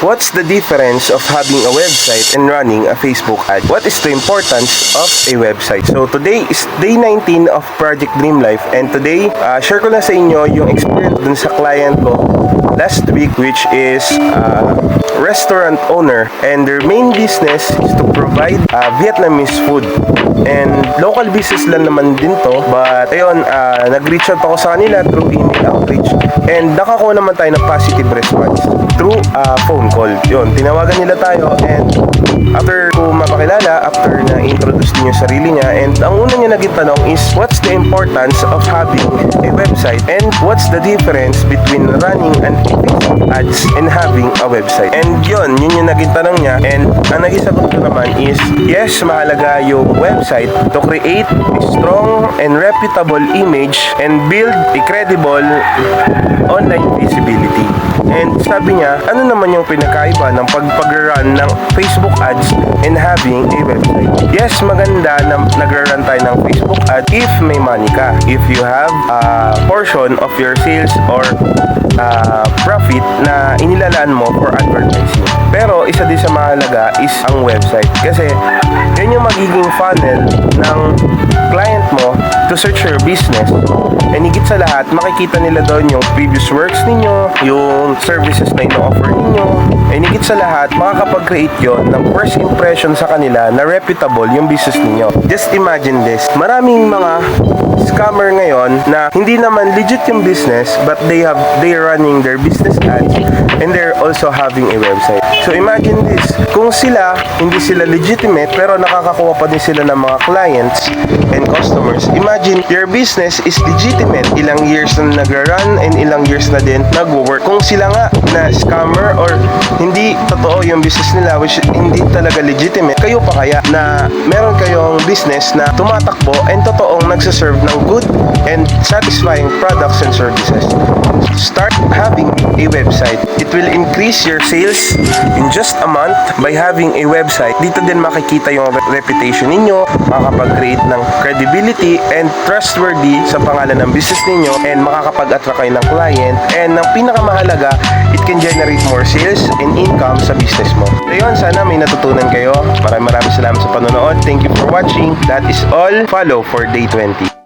What's the difference of having a website and running a Facebook ad? What is the importance of a website? So today is day 19 of Project Dream Life, and today share ko na sa inyo yung experience dun sa client ko last week, which is restaurant owner, and their main business is to provide Vietnamese food. And local business lang naman din to, but ayun, nag-reach out ako sa kanila through email outreach, and nakakuha naman tayo ng positive response through phone call. Yun, tinawagan nila tayo, and after ko mapakilala, after na introduce niya yung sarili niya, and ang una niya naging tanong is, what's the importance of having a website, and what's the difference between running an Facebook ads and having a website? And yun yung naging tanong niya, and ang naging sagot ko naman is, yes, mahalaga yung website to create a strong and reputable image and build a credible online visibility. And sabi niya, ano naman yung pinakaiba ng pag-run ng Facebook ads and having a website? Yes, maganda na nag-run tayo ng Facebook ad if may money ka. If you have a portion of your sales or profit na inilalaan mo for advertising. Pero isa din sa mahalaga is ang website. Kasi yun yung magiging funnel ng client mo to search your business. And higit sa lahat, makikita nila doon yung previous works ninyo, yung services na ino-offer ninyo. And higit sa lahat, makakapag-create yun ng first impression sa kanila na reputable yung business ninyo. Just imagine this. Maraming mga scammer ngayon na hindi naman legit yung business, but they're running their business ads and they're also having a website. So imagine this, kung sila hindi sila legitimate pero nakakakuha pa din sila ng mga clients and customers. Imagine your business is legitimate, ilang years na nagra-run and ilang years na din nag-work. Kung sila nga na scammer or hindi totoo yung business nila, which hindi talaga legitimate, kayo pa kaya na meron kayong business na tumatakbo and totoong nagsaserve ng good and satisfying products and services? Start having a website. It will increase your sales in just a month by having a website. Dito din makikita yung reputation ninyo, makakapag-create ng credibility and trustworthy sa pangalan ng business ninyo, and makakapag-attract kayo ng client, and ang pinakamahalaga, it can generate more sales and income sa business mo. So yun, sana may natutunan kayo. Maraming salamat sa panonood. Thank you for watching. That is all. Follow for day 20.